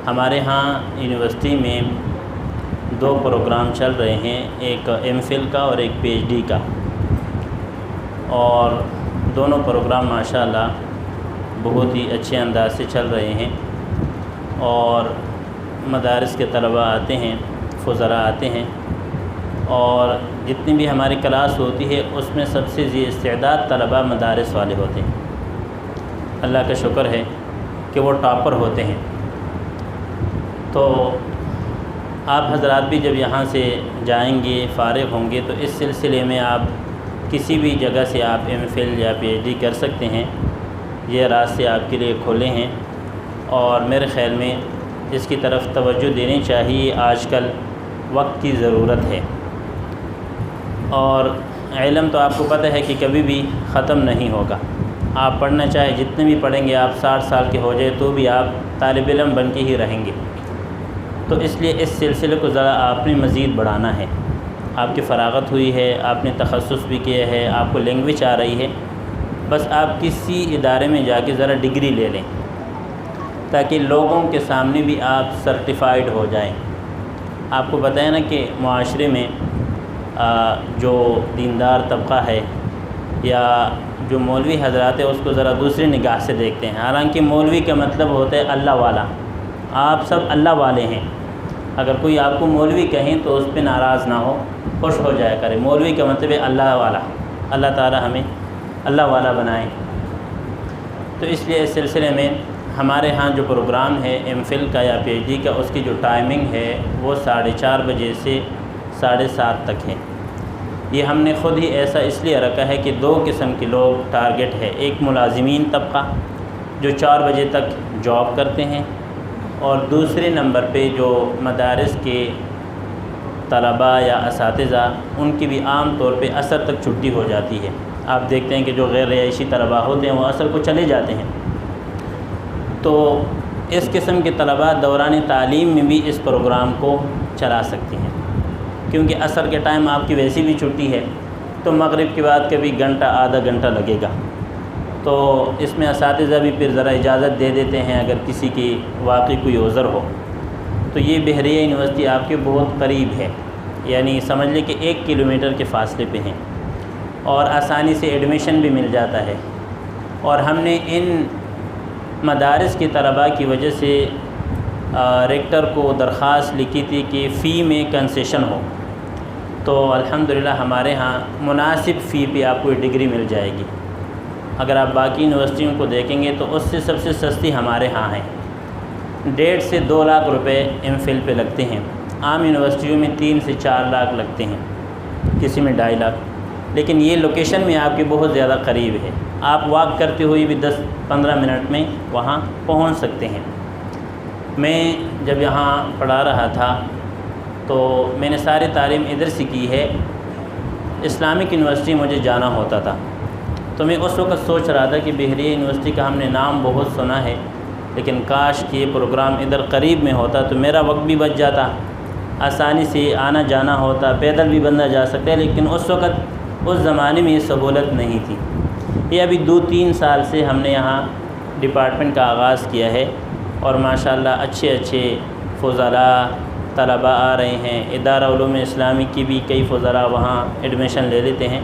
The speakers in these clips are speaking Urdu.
ہمارے ہاں یونیورسٹی میں 2 پروگرام چل رہے ہیں، ایک ایم فل کا اور ایک پی ایچ ڈی کا، اور دونوں پروگرام ماشاءاللہ بہت ہی اچھے انداز سے چل رہے ہیں، اور مدارس کے طلباء آتے ہیں، فضلاء آتے ہیں، اور جتنی بھی ہماری کلاس ہوتی ہے اس میں سب سے ذی استعداد طلباء مدارس والے ہوتے ہیں۔ اللہ کا شکر ہے کہ وہ ٹاپر ہوتے ہیں۔ تو آپ حضرات بھی جب یہاں سے جائیں گے، فارغ ہوں گے، تو اس سلسلے میں آپ کسی بھی جگہ سے آپ ایم فل یا پی ایچ ڈی کر سکتے ہیں، یہ راستے آپ کے لیے کھلے ہیں، اور میرے خیال میں اس کی طرف توجہ دینی چاہیے۔ آج کل وقت کی ضرورت ہے، اور علم تو آپ کو پتہ ہے کہ کبھی بھی ختم نہیں ہوگا۔ آپ پڑھنا چاہے جتنے بھی پڑھیں گے، آپ 60 سال کے ہو جائے تو بھی آپ طالب علم بن کے ہی رہیں گے۔ تو اس لیے اس سلسلے کو ذرا آپ نے مزید بڑھانا ہے۔ آپ کی فراغت ہوئی ہے، آپ نے تخصص بھی کیا ہے، آپ کو لینگویج آ رہی ہے، بس آپ کسی ادارے میں جا کے ذرا ڈگری لے لیں، تاکہ لوگوں کے سامنے بھی آپ سرٹیفائیڈ ہو جائیں۔ آپ کو بتائیں نا کہ معاشرے میں جو دیندار طبقہ ہے یا جو مولوی حضرات ہے، اس کو ذرا دوسری نگاہ سے دیکھتے ہیں۔ حالانکہ مولوی کا مطلب ہوتا ہے اللہ والا، آپ سب اللہ والے ہیں۔ اگر کوئی آپ کو مولوی کہیں تو اس پہ ناراض نہ ہو، خوش ہو جایا کرے۔ مولوی کا مطلب ہے اللہ والا، اللہ تعالی ہمیں اللہ والا بنائے۔ تو اس لیے اس سلسلے میں ہمارے ہاں جو پروگرام ہے ایم فل کا یا پی ایچ ڈی کا، اس کی جو ٹائمنگ ہے وہ 4:30 بجے سے 7:30 تک ہے۔ یہ ہم نے خود ہی ایسا اس لیے رکھا ہے کہ 2 قسم کے لوگ ٹارگٹ ہے۔ ایک ملازمین طبقہ جو 4 بجے تک جاب کرتے ہیں، اور دوسرے نمبر پہ جو مدارس کے طلباء یا اساتذہ، ان کی بھی عام طور پہ عصر تک چھٹی ہو جاتی ہے۔ آپ دیکھتے ہیں کہ جو غیر رہائشی طلباء ہوتے ہیں وہ عصر کو چلے جاتے ہیں۔ تو اس قسم کے طلباء دوران تعلیم میں بھی اس پروگرام کو چلا سکتے ہیں، کیونکہ عصر کے ٹائم آپ کی ویسی بھی چھٹی ہے، تو مغرب کے بعد کبھی گھنٹہ آدھا گھنٹہ لگے گا۔ تو اس میں اساتذہ بھی پھر ذرا اجازت دے دیتے ہیں اگر کسی کی واقعی کوئی عذر ہو۔ تو یہ بحریہ یونیورسٹی آپ کے بہت قریب ہے، یعنی سمجھ لیں کہ 1 کلومیٹر کے فاصلے پہ ہیں، اور آسانی سے ایڈمیشن بھی مل جاتا ہے۔ اور ہم نے ان مدارس کے طلباء کی وجہ سے ریکٹر کو درخواست لکھی تھی کہ فی میں کنسیشن ہو، تو الحمدللہ ہمارے ہاں مناسب فی پہ آپ کو ڈگری مل جائے گی۔ اگر آپ باقی یونیورسٹیوں کو دیکھیں گے تو اس سے سب سے سستی ہمارے ہاں ہے۔ 1.5 سے 2 لاکھ روپے ایم فل پہ لگتے ہیں، عام یونیورسٹیوں میں 3 سے 4 لاکھ لگتے ہیں، کسی میں 2.5 لاکھ، لیکن یہ لوکیشن میں آپ کے بہت زیادہ قریب ہے۔ آپ واک کرتے ہوئے بھی 10-15 منٹ میں وہاں پہنچ سکتے ہیں۔ میں جب یہاں پڑھا رہا تھا تو میں نے ساری تعلیم ادھر سے کی ہے، اسلامک یونیورسٹی مجھے جانا ہوتا تھا، تو میں اس وقت سوچ رہا تھا کہ بحریہ یونیورسٹی کا ہم نے نام بہت سنا ہے، لیکن کاش کہ یہ پروگرام ادھر قریب میں ہوتا تو میرا وقت بھی بچ جاتا، آسانی سے آنا جانا ہوتا، پیدل بھی بندہ جا سکتا ہے، لیکن اس وقت اس زمانے میں یہ سہولت نہیں تھی۔ یہ ابھی 2-3 سال سے ہم نے یہاں ڈپارٹمنٹ کا آغاز کیا ہے، اور ماشاءاللہ اچھے فضلاء طلباء آ رہے ہیں۔ ادارہ علوم اسلامی کی بھی کئی فضلاء وہاں ایڈمیشن لے لیتے ہیں،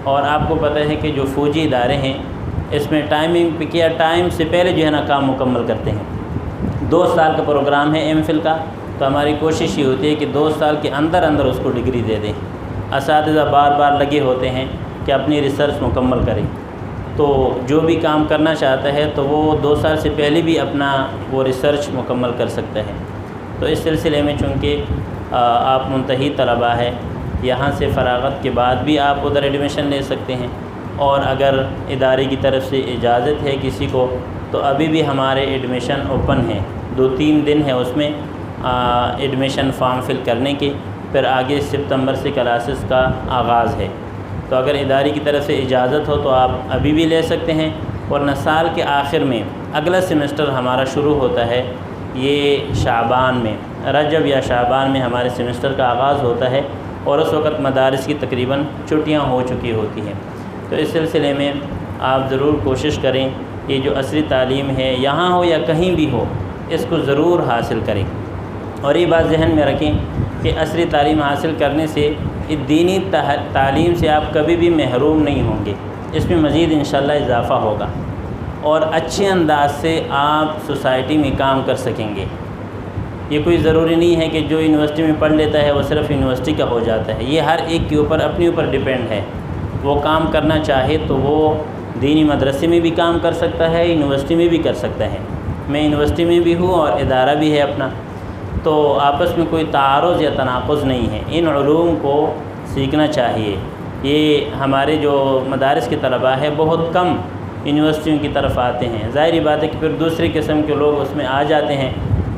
اور آپ کو پتہ ہے کہ جو فوجی ادارے ہیں اس میں ٹائمنگ پہ کیا، ٹائم سے پہلے جو ہے نا کام مکمل کرتے ہیں۔ 2 سال کا پروگرام ہے ایم فل کا، تو ہماری کوشش یہ ہوتی ہے کہ 2 سال کے اندر اس کو ڈگری دے دیں۔ اساتذہ بار بار لگے ہوتے ہیں کہ اپنی ریسرچ مکمل کریں، تو جو بھی کام کرنا چاہتا ہے تو وہ 2 سال سے پہلے بھی اپنا وہ ریسرچ مکمل کر سکتا ہے۔ تو اس سلسلے میں چونکہ آپ منتہی طلباء ہے، یہاں سے فراغت کے بعد بھی آپ ادھر ایڈمیشن لے سکتے ہیں، اور اگر ادارے کی طرف سے اجازت ہے کسی کو تو ابھی بھی ہمارے ایڈمیشن اوپن ہیں، 2-3 دن ہے اس میں ایڈمیشن فارم فل کرنے کے، پھر آگے سپتمبر سے کلاسز کا آغاز ہے۔ تو اگر ادارے کی طرف سے اجازت ہو تو آپ ابھی بھی لے سکتے ہیں، ورنہ سال کے آخر میں اگلا سیمسٹر ہمارا شروع ہوتا ہے، یہ شعبان میں، رجب یا شعبان میں ہمارے سیمسٹر کا آغاز ہوتا ہے، اور اس وقت مدارس کی تقریباً چھٹیاں ہو چکی ہوتی ہیں۔ تو اس سلسلے میں آپ ضرور کوشش کریں، یہ جو عصری تعلیم ہے یہاں ہو یا کہیں بھی ہو، اس کو ضرور حاصل کریں۔ اور یہ بات ذہن میں رکھیں کہ عصری تعلیم حاصل کرنے سے دینی تعلیم سے آپ کبھی بھی محروم نہیں ہوں گے، اس میں مزید انشاءاللہ اضافہ ہوگا، اور اچھے انداز سے آپ سوسائٹی میں کام کر سکیں گے۔ یہ کوئی ضروری نہیں ہے کہ جو یونیورسٹی میں پڑھ لیتا ہے وہ صرف یونیورسٹی کا ہو جاتا ہے، یہ ہر ایک کے اوپر اپنے اوپر ڈیپینڈ ہے۔ وہ کام کرنا چاہے تو وہ دینی مدرسے میں بھی کام کر سکتا ہے، یونیورسٹی میں بھی کر سکتا ہے۔ میں یونیورسٹی میں بھی ہوں اور ادارہ بھی ہے اپنا، تو آپس میں کوئی تعارض یا تناقض نہیں ہے۔ ان علوم کو سیکھنا چاہیے۔ یہ ہمارے جو مدارس کے طلباء ہے بہت کم یونیورسٹیوں کی طرف آتے ہیں، ظاہری بات ہے کہ پھر دوسری قسم کے لوگ اس میں آ جاتے ہیں،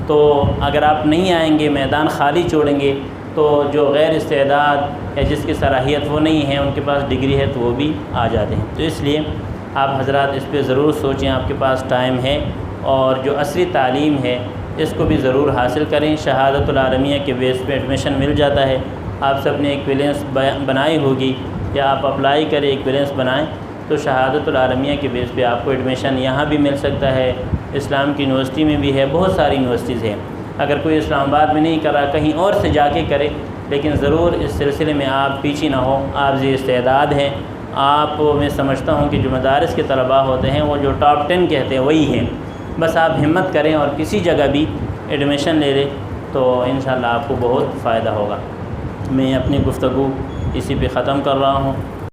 تو اگر آپ نہیں آئیں گے، میدان خالی چھوڑیں گے، تو جو غیر استعداد یا جس کی صلاحیت وہ نہیں ہے، ان کے پاس ڈگری ہے تو وہ بھی آ جاتے ہیں۔ تو اس لیے آپ حضرات اس پہ ضرور سوچیں، آپ کے پاس ٹائم ہے، اور جو عصری تعلیم ہے اس کو بھی ضرور حاصل کریں۔ شہادت العالمیہ کے بیس پہ ایڈمیشن مل جاتا ہے۔ آپ سب نے ایک بیلنس بنائی ہوگی، یا آپ اپلائی کریں، ایک بیلنس بنائیں تو شہادت العالمیہ کے بیس پہ آپ کو ایڈمیشن یہاں بھی مل سکتا ہے، اسلام کی یونیورسٹی میں بھی ہے، بہت ساری یونیورسٹیز ہیں۔ اگر کوئی اسلام آباد میں نہیں کرا، کہیں اور سے جا کے کرے، لیکن ضرور اس سلسلے میں آپ پیچھے نہ ہوں، آپ ذی استعداد ہیں۔ آپ میں سمجھتا ہوں کہ جو مدارس کے طلباء ہوتے ہیں وہ جو ٹاپ 10 کہتے ہیں وہی ہیں، بس آپ ہمت کریں اور کسی جگہ بھی ایڈمیشن لے لیں تو انشاءاللہ آپ کو بہت فائدہ ہوگا۔ میں اپنی گفتگو اسی پہ ختم کر رہا ہوں۔